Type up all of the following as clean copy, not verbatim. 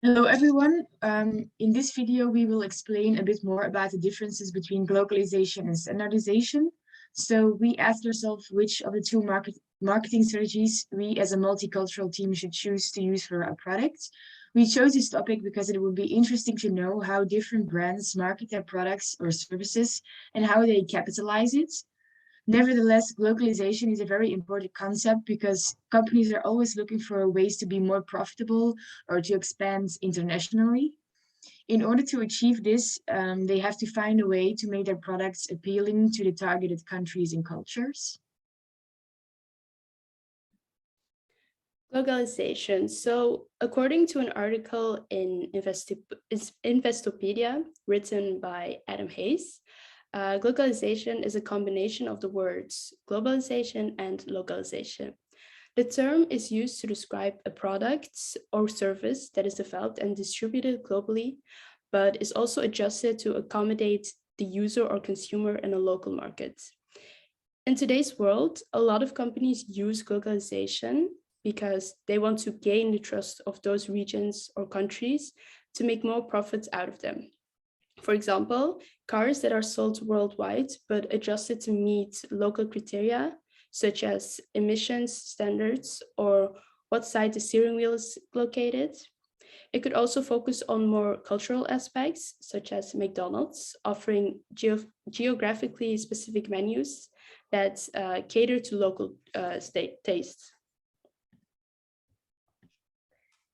Hello everyone. In this video, we will explain a bit more about the differences between glocalization and standardization. So we asked ourselves which of the two marketing strategies we as a multicultural team should choose to use for our product. We chose this topic because it would be interesting to know how different brands market their products or services and how they capitalize it. Nevertheless, globalization is a very important concept because companies are always looking for ways to be more profitable or to expand internationally. In order to achieve this, they have to find a way to make their products appealing to the targeted countries and cultures. Glocalization. So, according to an article in Investopedia written by Adam Hayes, glocalization is a combination of the words globalization and localization. The term is used to describe a product or service that is developed and distributed globally, but is also adjusted to accommodate the user or consumer in a local market. In today's world, a lot of companies use glocalization because they want to gain the trust of those regions or countries to make more profits out of them. For example, cars that are sold worldwide but adjusted to meet local criteria, such as emissions standards or what side the steering wheel is located. It could also focus on more cultural aspects, such as McDonald's, offering geographically specific menus that cater to local tastes.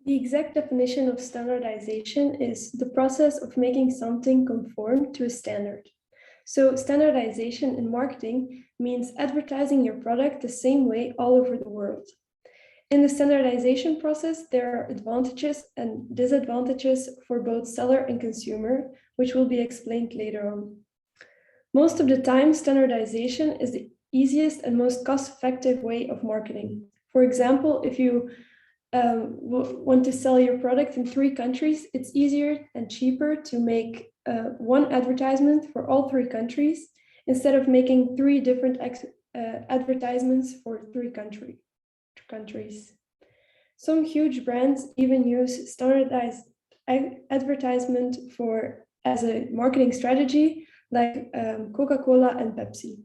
The exact definition of standardization is the process of making something conform to a standard. So standardization in marketing means advertising your product the same way all over the world. In the standardization process, there are advantages and disadvantages for both seller and consumer, which will be explained later on. Most of the time, standardization is the easiest and most cost-effective way of marketing. For example, if you want to sell your product in 3 countries, it's easier and cheaper to make one advertisement for all 3 countries instead of making 3 different advertisements for 3 countries. Some huge brands even use standardized advertisement as a marketing strategy, like Coca-Cola and Pepsi.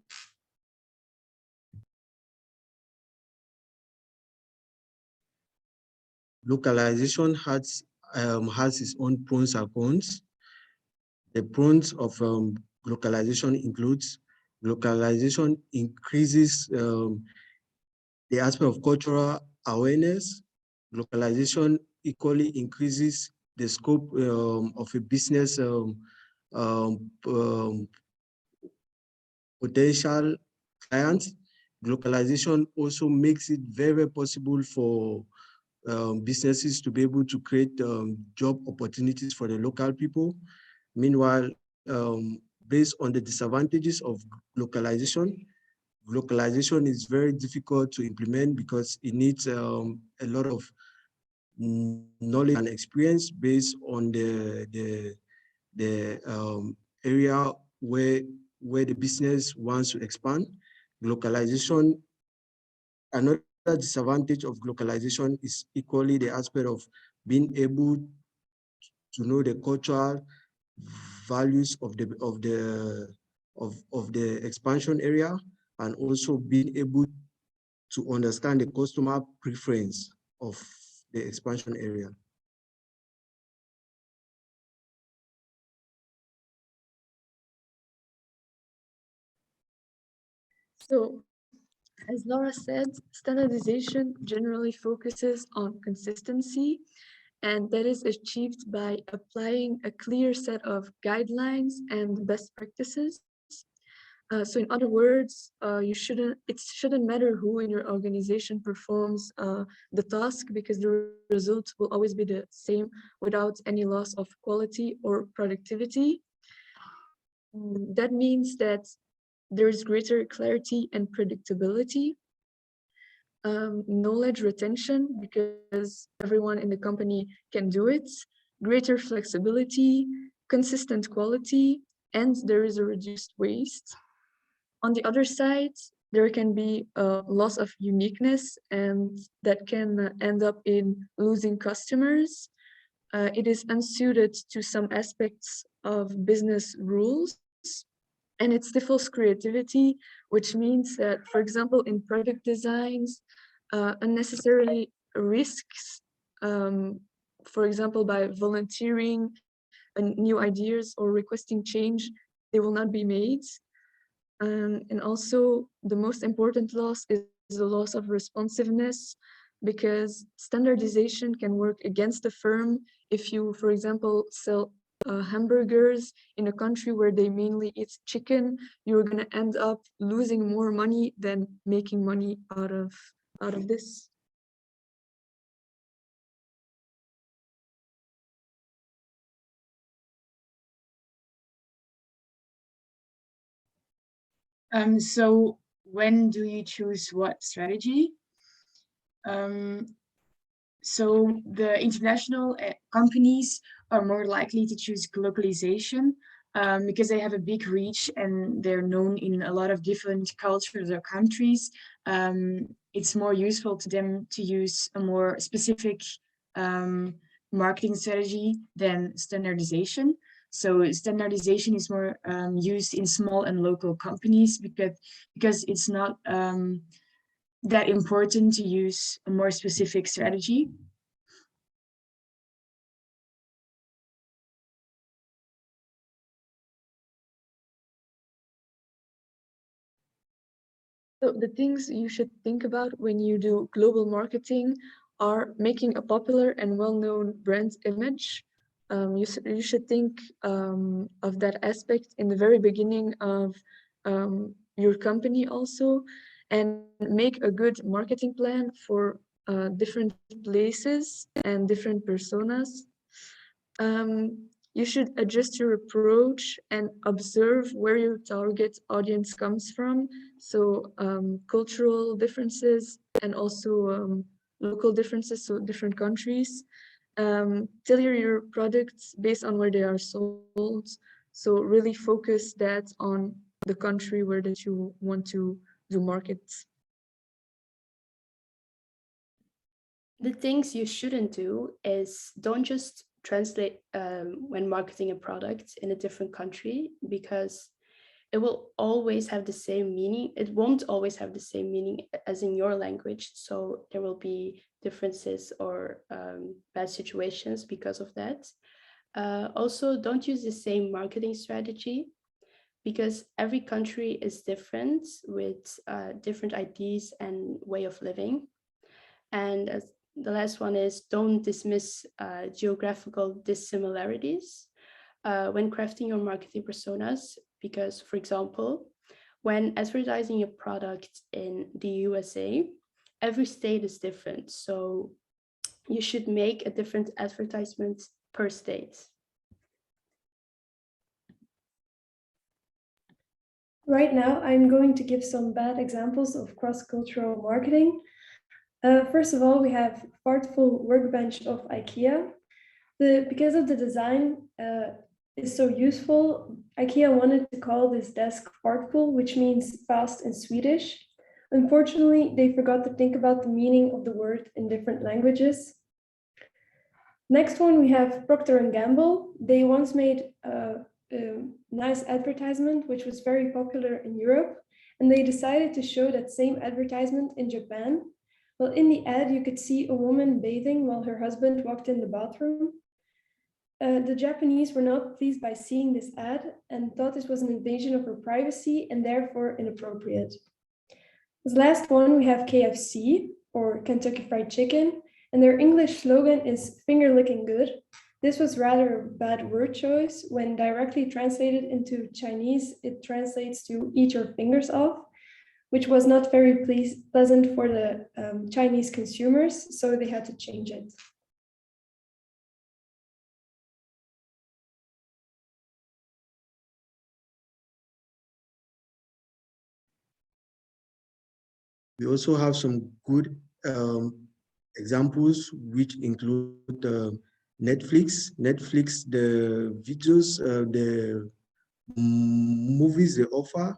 Localization has its own pros and cons. The pros of localization includes localization increases the aspect of cultural awareness. Localization equally increases the scope of a business potential clients. Localization also makes it very possible for businesses to be able to create job opportunities for the local people. Meanwhile, based on the disadvantages of localization is very difficult to implement because it needs a lot of knowledge and experience based on the area where the business wants to expand. Localization, another disadvantage of localization is equally the aspect of being able to know the cultural values of the expansion area, and also being able to understand the customer preference of the expansion area. So, as Laura said, standardization generally focuses on consistency, and that is achieved by applying a clear set of guidelines and best practices. So in other words, it shouldn't matter who in your organization performs the task, because the result will always be the same without any loss of quality or productivity. That means that there's greater clarity and predictability, knowledge retention, because everyone in the company can do it, greater flexibility, consistent quality, and there is a reduced waste. On the other side, there can be a loss of uniqueness, and that can end up in losing customers. it is unsuited to some aspects of business rules, and it stifles creativity, which means that, for example, in product designs, unnecessarily risks, for example, by volunteering new ideas or requesting change, they will not be made. And also the most important loss is the loss of responsiveness, because standardization can work against the firm if you, for example, sell hamburgers in a country where they mainly eat chicken. You're going to end up losing more money than making money out of this. So when do you choose what strategy? So the international companies are more likely to choose glocalization because they have a big reach and they're known in a lot of different cultures or countries. It's more useful to them to use a more specific marketing strategy than standardization. So standardization is more used in small and local companies because it's not that important to use a more specific strategy. So the things you should think about when you do global marketing are making a popular and well-known brand image. You should think of that aspect in the very beginning of your company also, and make a good marketing plan for different places and different personas. You should adjust your approach and observe where your target audience comes from. So cultural differences and also local differences, so different countries. Tailor your products based on where they are sold. So really focus that on the country where that you want to do markets. The things you shouldn't do is don't just translate when marketing a product in a different country, because it will always have the same meaning. It won't always have the same meaning as in your language. So there will be differences or bad situations because of that. Also, don't use the same marketing strategy, because every country is different with different ideas and way of living. And the last one is don't dismiss geographical dissimilarities when crafting your marketing personas, because, for example, when advertising a product in the USA, every state is different. So you should make a different advertisement per state. Right now, I'm going to give some bad examples of cross-cultural marketing. First of all, we have Fartful Workbench of IKEA. Because of the design is so useful, IKEA wanted to call this desk fartful, which means fast in Swedish. Unfortunately, they forgot to think about the meaning of the word in different languages. Next one, we have Procter & Gamble. They once made a nice advertisement, which was very popular in Europe, and they decided to show that same advertisement in Japan. Well, in the ad, you could see a woman bathing while her husband walked in the bathroom. The Japanese were not pleased by seeing this ad and thought this was an invasion of her privacy and therefore inappropriate. As last one, we have KFC, or Kentucky Fried Chicken, and their English slogan is "finger licking good." This was rather a bad word choice. When directly translated into Chinese, it translates to "eat your fingers off," which was not very pleasant for the Chinese consumers, so they had to change it. We also have some good examples, which include Netflix. Netflix, the videos, the movies they offer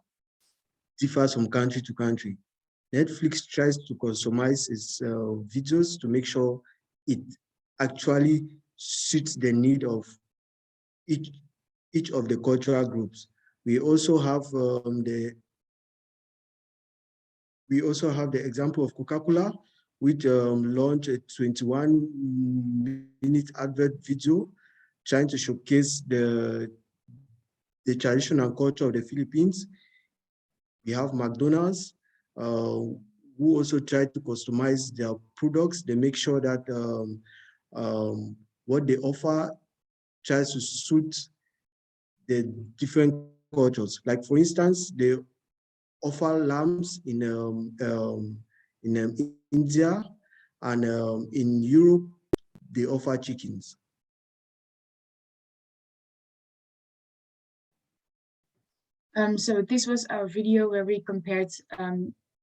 differs from country to country. Netflix tries to customize its videos to make sure it actually suits the need of each of the cultural groups. We also have the example of Coca-Cola, which launched a 21-minute advert video trying to showcase the tradition and culture of the Philippines. We have McDonald's, who also try to customize their products. They make sure that what they offer tries to suit the different cultures. Like for instance, they offer lambs in India, and in Europe, they offer chickens. So this was our video where we compared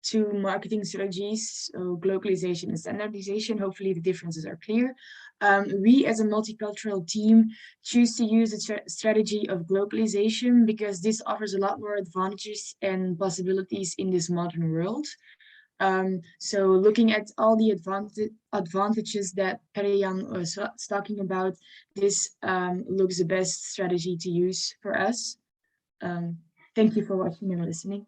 two marketing strategies, so globalization and standardization. Hopefully the differences are clear. We as a multicultural team choose to use the strategy of globalization because this offers a lot more advantages and possibilities in this modern world. So looking at all the advantages that Peryan was talking about, this looks the best strategy to use for us. Thank you for watching and listening.